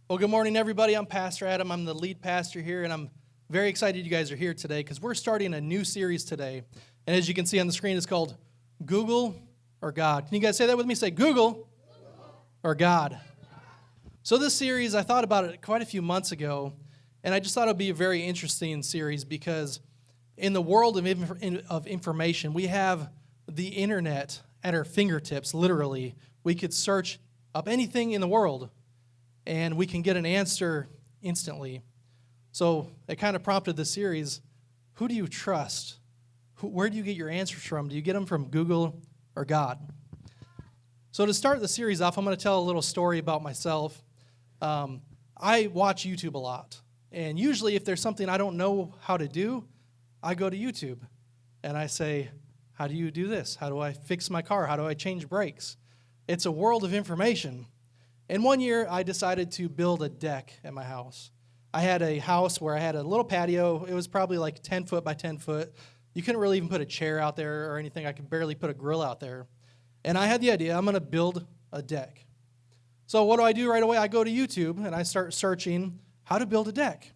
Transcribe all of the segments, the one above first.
Well, good morning, everybody. I'm Pastor Adam. I'm the lead pastor here, and I'm very excited you guys are here today because we're starting a new series today. And as you can see on the screen, it's called Google or God. Can you guys say that with me? Say Google or God. So this series, I thought about it quite a few months ago, and I just thought it would be a very interesting series because in the world of information, we have the internet at our fingertips, literally. We could search up anything in the world, and we can get an answer instantly. So it kind of prompted this series. Who do you trust? Where do you get your answers from? Do you get them from Google or God? So to start the series off, I'm going to tell a little story about myself. I watch YouTube a lot. And usually if there's something I don't know how to do, I go to YouTube. And I say, how do you do this? How do I fix my car? How do I change brakes? It's a world of information. And one year, I decided to build a deck at my house. I had a house where I had a little patio. It was probably like 10 foot by 10 foot. You couldn't really even put a chair out there or anything. I could barely put a grill out there. And I had the idea, I'm going to build a deck. So what do I do right away? I go to YouTube, and I start searching how to build a deck.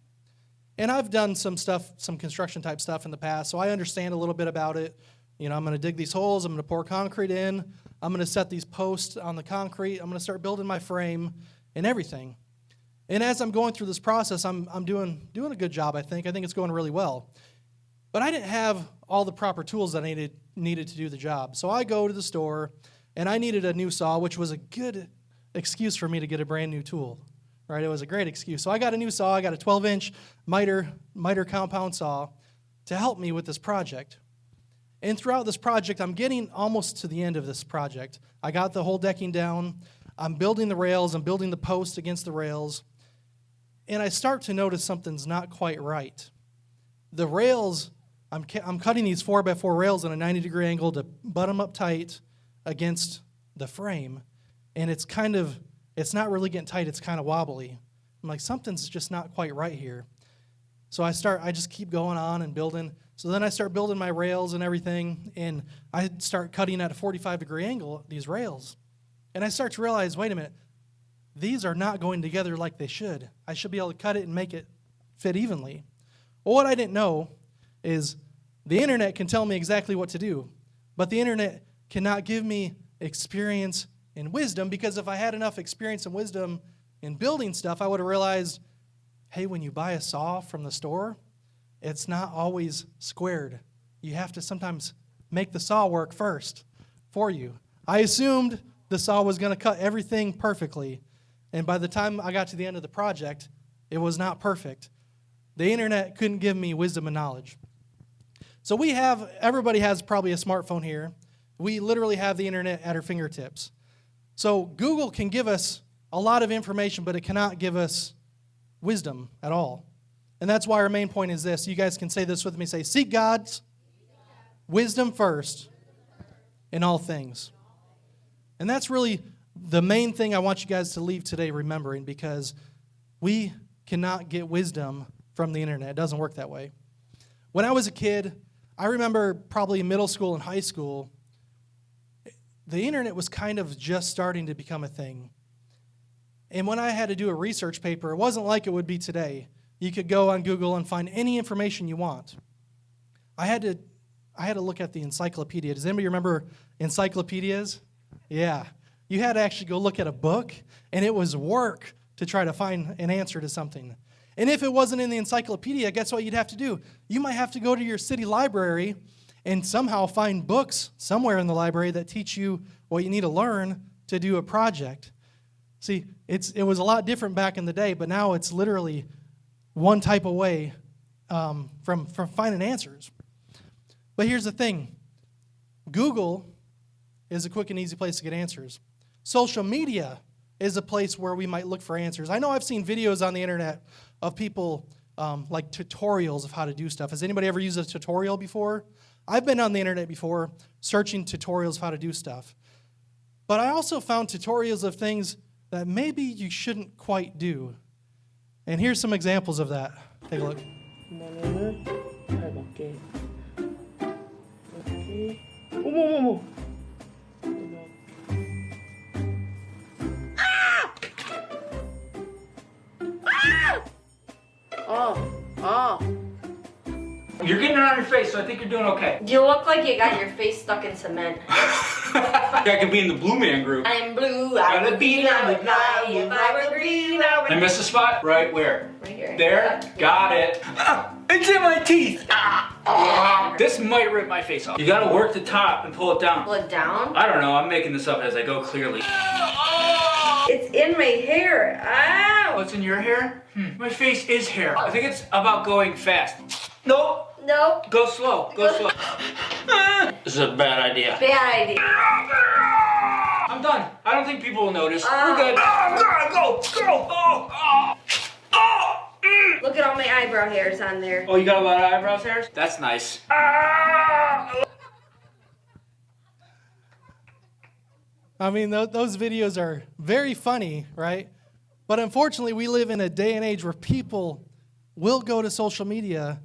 And I've done some stuff, some construction type stuff in the past, so I understand a little bit about it. You know, I'm going to dig these holes. I'm going to pour concrete in. I'm going to set these posts on the concrete. I'm going to start building my frame and everything. And as I'm going through this process, I'm doing a good job, I think. I think it's going really well. But I didn't have all the proper tools that I needed to do the job. So I go to the store, and I needed a new saw, which was a good excuse for me to get a brand new tool. Right? It was a great excuse. So I got a new saw. I got a 12-inch miter compound saw to help me with this project. And throughout this project, I'm getting almost to the end of this project. I got the whole decking down. I'm building the rails. I'm building the post against the rails. And I start to notice something's not quite right. The rails, I'm cutting these 4x4 rails on a 90-degree angle to butt them up tight against the frame. And it's not really getting tight. It's kind of wobbly. I'm like, something's just not quite right here. So I just keep going on and building. So then I start building my rails and everything, and I start cutting at a 45-degree angle, these rails. And I start to realize, wait a minute, these are not going together like they should. I should be able to cut it and make it fit evenly. Well, what I didn't know is the internet can tell me exactly what to do, but the internet cannot give me experience and wisdom, because if I had enough experience and wisdom in building stuff, I would have realized, hey, when you buy a saw from the store, it's not always squared. You have to sometimes make the saw work first for you. I assumed the saw was going to cut everything perfectly, and by the time I got to the end of the project, it was not perfect. The internet couldn't give me wisdom and knowledge. So everybody has probably a smartphone here. We literally have the internet at our fingertips. So Google can give us a lot of information, but it cannot give us wisdom at all. And that's why our main point is this. You guys can say this with me. Say, seek God's wisdom first in all things. And that's really the main thing I want you guys to leave today remembering, because we cannot get wisdom from the internet. It doesn't work that way. When I was a kid, I remember probably in middle school and high school, the internet was kind of just starting to become a thing. And when I had to do a research paper, it wasn't like it would be today. You could go on Google and find any information you want. I had to look at the encyclopedia. Does anybody remember encyclopedias? Yeah. You had to actually go look at a book, and it was work to try to find an answer to something. And if it wasn't in the encyclopedia, guess what you'd have to do? You might have to go to your city library and somehow find books somewhere in the library that teach you what you need to learn to do a project. See, it was a lot different back in the day, but now it's literally one type of way from finding answers. But here's the thing. Google is a quick and easy place to get answers. Social media is a place where we might look for answers. I know I've seen videos on the internet of people like tutorials of how to do stuff. Has anybody ever used a tutorial before? I've been on the internet before searching tutorials of how to do stuff. But I also found tutorials of things that maybe you shouldn't quite do. And here's some examples of that. Take a look. 그러면은 발 맞게 이렇게 어머 You're getting it on your face, so I think you're doing okay. You look like you got your face stuck in cement. I could be in the Blue Man Group. I'm blue, I would be, I would fly. If I were green, I would... I missed a spot? Right where? Right here. There? Got it. It's in my teeth. This might rip my face off. You gotta work the top and pull it down. Pull it down? I don't know, I'm making this up as I go clearly. It's in my hair. Ow! What's in your hair? My face is hair. I think it's about going fast. Nope. Nope. Go slow. Go slow. This is a bad idea. Bad idea. I'm done. I don't think people will notice. We're good. Go. Look at all my eyebrow hairs on there. Oh, you got a lot of eyebrows hairs? That's nice. I mean, those videos are very funny, right? But unfortunately, we live in a day and age where people will go to social media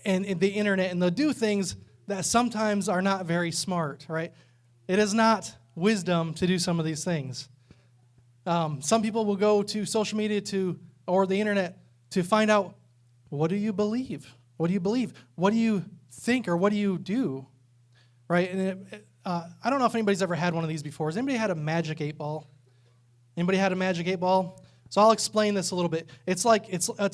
and the internet, and they'll do things that sometimes are not very smart, right? It is not wisdom to do some of these things. Some people will go to social media or the internet to find out, what do you believe? What do you believe? What do you think, or what do you do? Right? And I don't know if anybody's ever had one of these before. Has anybody had a Magic 8 Ball? Anybody had a Magic 8 Ball? So I'll explain this a little bit. It's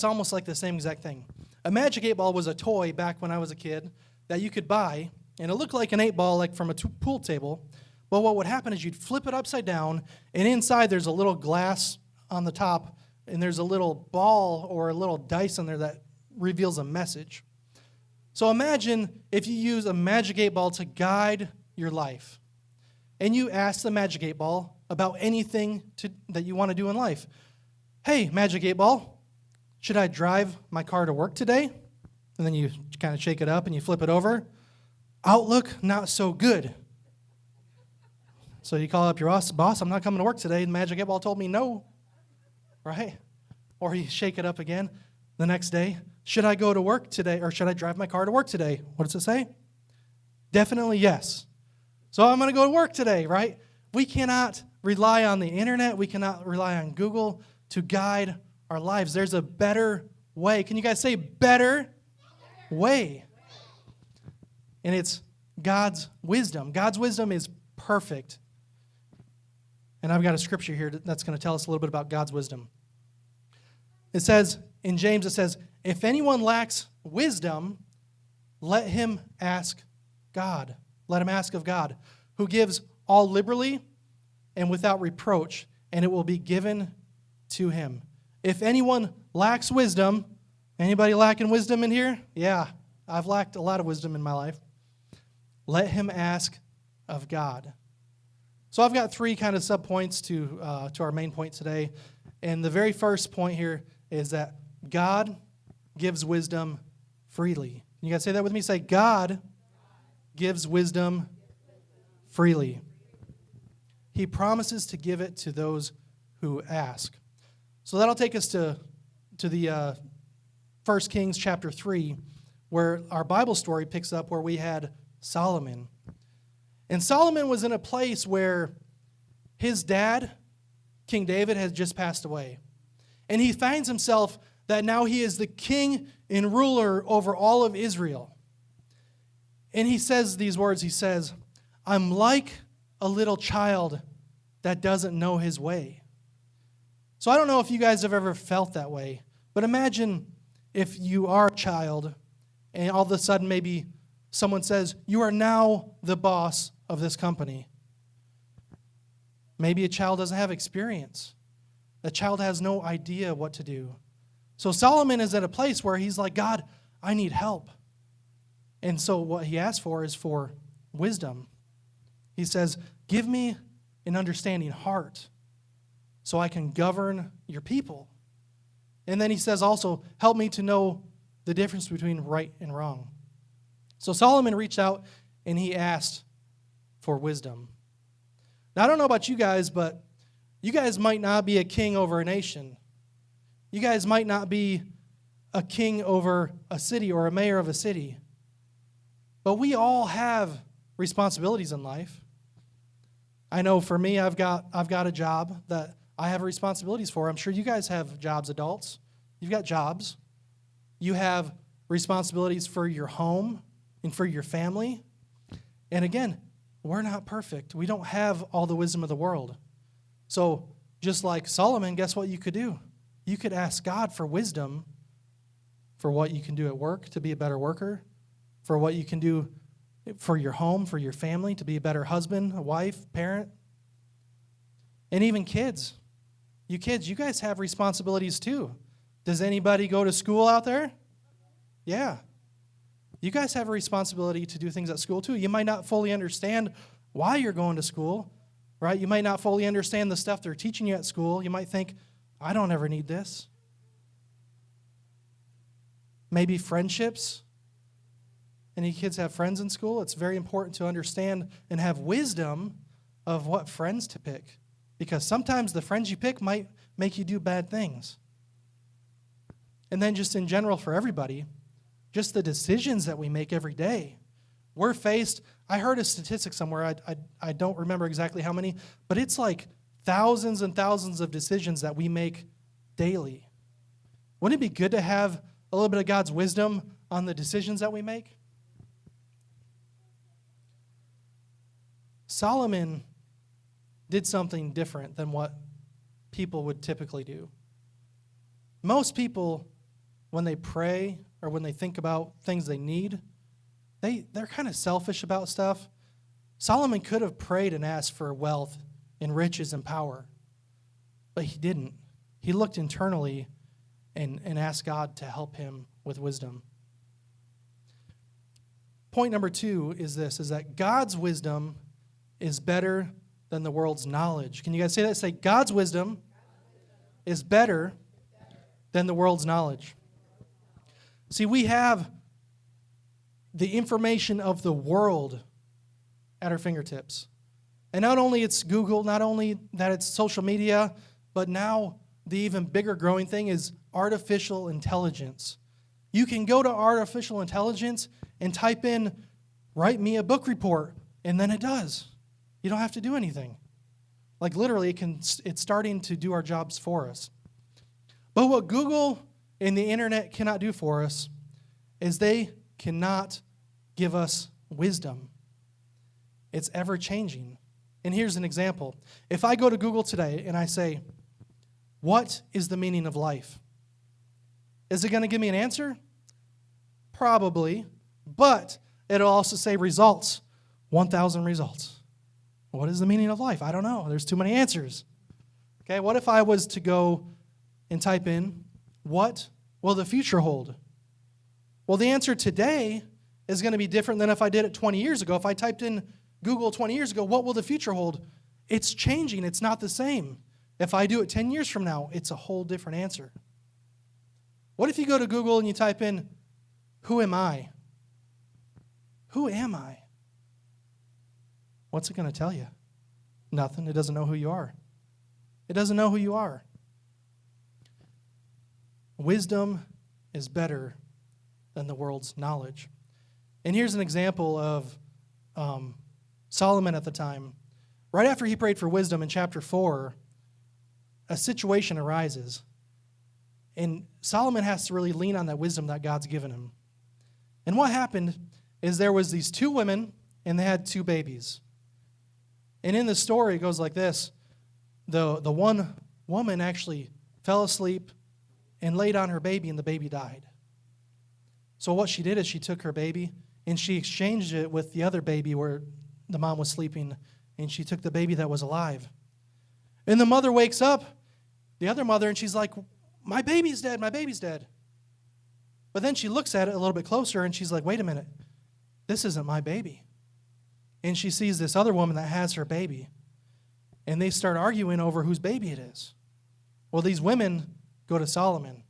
almost like the same exact thing. A Magic 8 Ball was a toy back when I was a kid that you could buy, and it looked like an 8 ball, like from a pool table. But what would happen is you'd flip it upside down, and inside there's a little glass on the top, and there's a little ball or a little dice in there that reveals a message. So imagine if you use a Magic 8 Ball to guide your life, and you ask the Magic 8 Ball about anything that you want to do in life. Hey, Magic 8 Ball, should I drive my car to work today? And then you kind of shake it up and you flip it over. Outlook, not so good. So you call up your boss, I'm not coming to work today. The Magic 8 Ball told me no, right? Or you shake it up again the next day. Should I go to work today, or should I drive my car to work today? What does it say? Definitely yes. So I'm going to go to work today, right? We cannot rely on the internet. We cannot rely on Google to guide our lives. There's a better way. Can you guys say better way? And it's God's wisdom. God's wisdom is perfect. And I've got a scripture here that's going to tell us a little bit about God's wisdom. It says, in James, it says, if anyone lacks wisdom, let him ask God. Let him ask of God, who gives all liberally and without reproach, and it will be given to him. If anyone lacks wisdom, anybody lacking wisdom in here? Yeah, I've lacked a lot of wisdom in my life. Let him ask of God. So I've got three kind of subpoints to our main point today. And the very first point here is that God gives wisdom freely. You guys say that with me? Say, God gives wisdom freely. He promises to give it to those who ask. So that'll take us to the 1 Kings chapter 3, where our Bible story picks up where we had Solomon. And Solomon was in a place where his dad, King David, has just passed away. And he finds himself that now he is the king and ruler over all of Israel. And he says these words, he says, I'm like a little child that doesn't know his way. So I don't know if you guys have ever felt that way, but imagine if you are a child and all of a sudden maybe someone says, you are now the boss of this company. Maybe a child doesn't have experience. A child has no idea what to do. So Solomon is at a place where he's like, God, I need help. And so what he asks for is for wisdom. He says, give me an understanding heart so I can govern your people. And then he says also, help me to know the difference between right and wrong. So Solomon reached out and he asked for wisdom. Now, I don't know about you guys, but you guys might not be a king over a nation. You guys might not be a king over a city or a mayor of a city. But we all have responsibilities in life. I know for me, I've got a job that I have responsibilities for. I'm sure you guys have jobs, adults. You've got jobs. You have responsibilities for your home and for your family. And again, we're not perfect. We don't have all the wisdom of the world. So just like Solomon, guess what you could do? You could ask God for wisdom for what you can do at work to be a better worker, for what you can do for your home, for your family, to be a better husband, a wife, parent, and even kids. You kids, you guys have responsibilities too. Does anybody go to school out there? Yeah. You guys have a responsibility to do things at school too. You might not fully understand why you're going to school, right? You might not fully understand the stuff they're teaching you at school. You might think, I don't ever need this. Maybe friendships. Any kids have friends in school? It's very important to understand and have wisdom of what friends to pick, because sometimes the friends you pick might make you do bad things. And then just in general for everybody, just the decisions that we make every day. We're faced, I heard a statistic somewhere, I don't remember exactly how many, but it's like thousands and thousands of decisions that we make daily. Wouldn't it be good to have a little bit of God's wisdom on the decisions that we make? Solomon did something different than what people would typically do. Most people, when they pray or when they think about things they need, they're kind of selfish about stuff. Solomon could have prayed and asked for wealth and riches and power, but he didn't. He looked internally and asked God to help him with wisdom. Point number 2 is this, is that God's wisdom is better than the world's knowledge. Can you guys say that? Say, God's wisdom is better than the world's knowledge. See, we have the information of the world at our fingertips. And not only it's Google, not only that it's social media, but now the even bigger growing thing is artificial intelligence. You can go to artificial intelligence and type in, write me a book report, and then it does. You don't have to do anything. Like literally, it's starting to do our jobs for us. But what Google and the internet cannot do for us is they cannot give us wisdom. It's ever changing. And here's an example. If I go to Google today and I say, what is the meaning of life? Is it going to give me an answer? Probably. But it'll also say results. 1,000 results. What is the meaning of life? I don't know. There's too many answers. Okay, what if I was to go and type in, what will the future hold? Well, the answer today is going to be different than if I did it 20 years ago. If I typed in Google 20 years ago, what will the future hold? It's changing. It's not the same. If I do it 10 years from now, it's a whole different answer. What if you go to Google and you type in, who am I? Who am I? What's it going to tell you? Nothing. It doesn't know who you are. It doesn't know who you are. Wisdom is better than the world's knowledge. And here's an example of Solomon at the time. Right after he prayed for wisdom in chapter 4, a situation arises. And Solomon has to really lean on that wisdom that God's given him. And what happened is there was these 2 women, and they had 2 babies. And in the story, it goes like this. The one woman actually fell asleep and laid on her baby, and the baby died. So what she did is she took her baby, and she exchanged it with the other baby where the mom was sleeping, and she took the baby that was alive. And the mother wakes up, the other mother, and she's like, my baby's dead, my baby's dead. But then she looks at it a little bit closer, and she's like, wait a minute, this isn't my baby. And she sees this other woman that has her baby, and they start arguing over whose baby it is. Well, these women go to Solomon.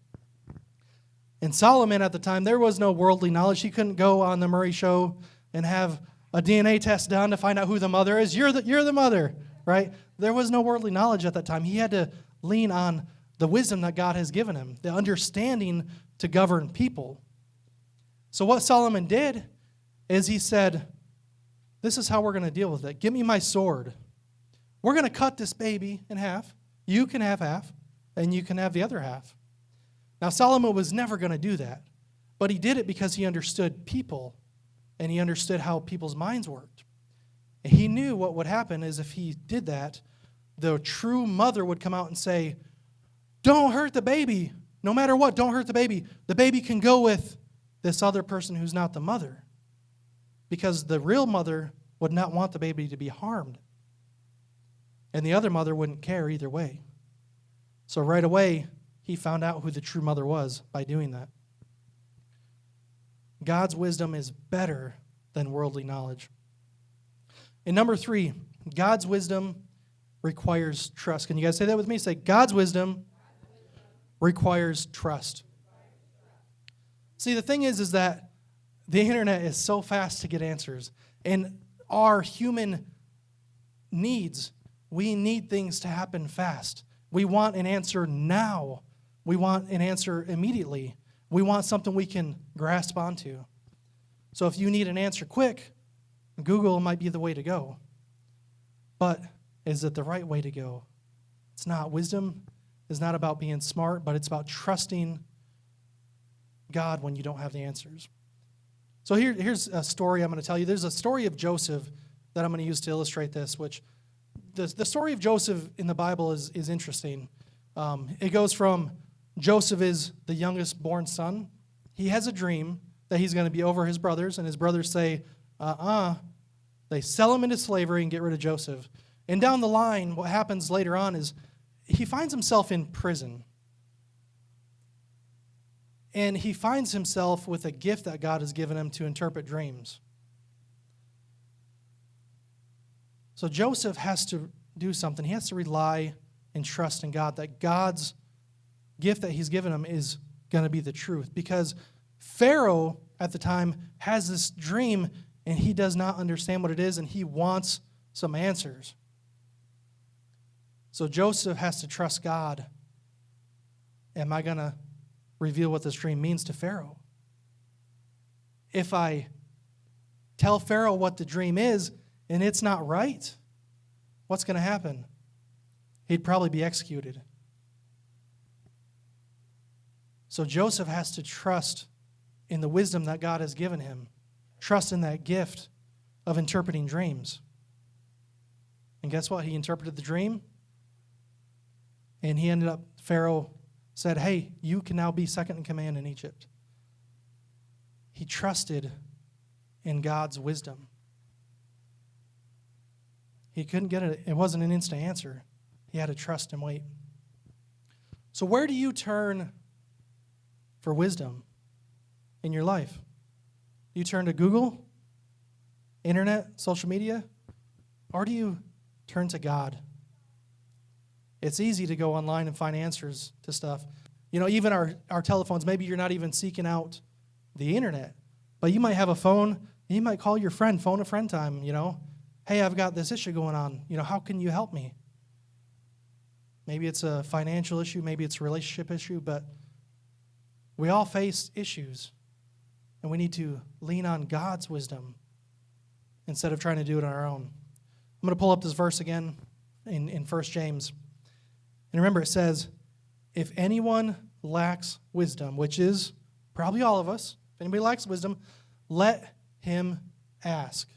And Solomon at the time, there was no worldly knowledge. He couldn't go on the Murray Show and have a DNA test done to find out who the mother is. You're the mother, right? There was no worldly knowledge at that time. He had to lean on the wisdom that God has given him, the understanding to govern people. So what Solomon did is he said, this is how we're going to deal with it. Give me my sword. We're going to cut this baby in half. You can have half, and you can have the other half. Now, Solomon was never going to do that. But he did it because he understood people and he understood how people's minds worked. And he knew what would happen is if he did that, the true mother would come out and say, don't hurt the baby. No matter what, don't hurt the baby. The baby can go with this other person who's not the mother. Because the real mother would not want the baby to be harmed. And the other mother wouldn't care either way. So right away, he found out who the true mother was by doing that. God's wisdom is better than worldly knowledge. And number 3, God's wisdom requires trust. Can you guys say that with me? Say, God's wisdom requires trust. See, the thing is that the internet is so fast to get answers. And our human needs, we need things to happen fast. We want an answer now. We want an answer immediately. We want something we can grasp onto. So if you need an answer quick, Google might be the way to go. But is it the right way to go? It's not. Wisdom is not about being smart, but it's about trusting God when you don't have the answers. So here's a story I'm going to tell you. There's a story of Joseph that I'm going to use to illustrate this, which the story of Joseph in the Bible is interesting. It goes from Joseph is the youngest born son. He has a dream that he's going to be over his brothers, and his brothers say, They sell him into slavery and get rid of Joseph. And down the line, what happens later on is he finds himself in prison. And he finds himself with a gift that God has given him to interpret dreams. So Joseph has to do something. He has to rely and trust in God, that God's gift that he's given him is going to be the truth. Because Pharaoh at the time has this dream and he does not understand what it is and he wants some answers. So Joseph has to trust God. Am I going to reveal what this dream means to Pharaoh? If I tell Pharaoh what the dream is and it's not right, what's going to happen? He'd probably be executed. So Joseph has to trust in the wisdom that God has given him. Trust in that gift of interpreting dreams. And guess what? He interpreted the dream. And he ended up, Pharaoh said, hey, you can now be second in command in Egypt. He trusted in God's wisdom. He couldn't get it. It wasn't an instant answer. He had to trust and wait. So where do you turn for wisdom in your life? Do you turn to Google, internet, social media? Or do you turn to God? It's easy to go online and find answers to stuff. You know, even our telephones, maybe you're not even seeking out the internet, but you might have a phone, and you might call your friend, phone a friend time, you know. Hey, I've got this issue going on. You know, how can you help me? Maybe it's a financial issue, maybe it's a relationship issue, but we all face issues, and we need to lean on God's wisdom instead of trying to do it on our own. I'm going to pull up this verse again in 1 James. And remember, it says, if anyone lacks wisdom, which is probably all of us, if anybody lacks wisdom, let him ask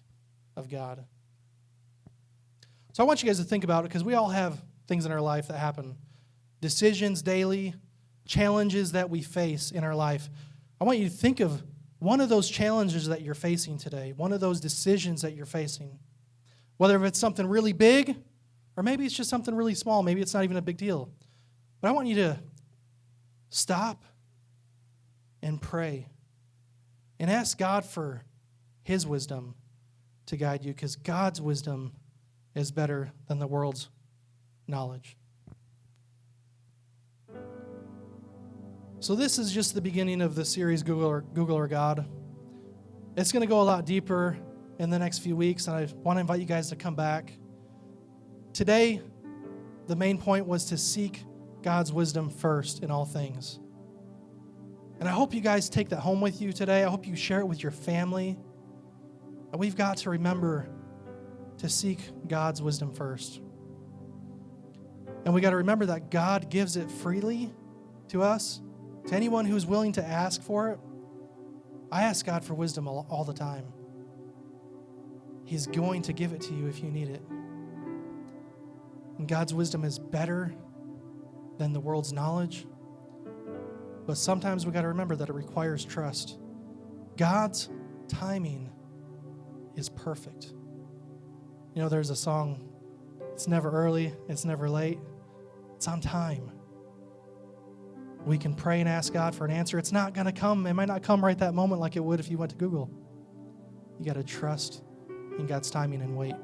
of God. So I want you guys to think about it, because we all have things in our life that happen. Decisions daily, challenges that we face in our life. I want you to think of one of those challenges that you're facing today, one of those decisions that you're facing. Whether it's something really big, or maybe it's just something really small. Maybe it's not even a big deal. But I want you to stop and pray and ask God for his wisdom to guide you, because God's wisdom is better than the world's knowledge. So this is just the beginning of the series, Google or God. It's going to go a lot deeper in the next few weeks, and I want to invite you guys to come back. Today, the main point was to seek God's wisdom first in all things. And I hope you guys take that home with you today. I hope you share it with your family. And we've got to remember to seek God's wisdom first. And we got to remember that God gives it freely to us, to anyone who's willing to ask for it. I ask God for wisdom all the time. He's going to give it to you if you need it. And God's wisdom is better than the world's knowledge. But sometimes we got to remember that it requires trust. God's timing is perfect. You know, there's a song, it's never early, it's never late, it's on time. We can pray and ask God for an answer. It's not going to come. It might not come right that moment like it would if you went to Google. You got to trust in God's timing and wait.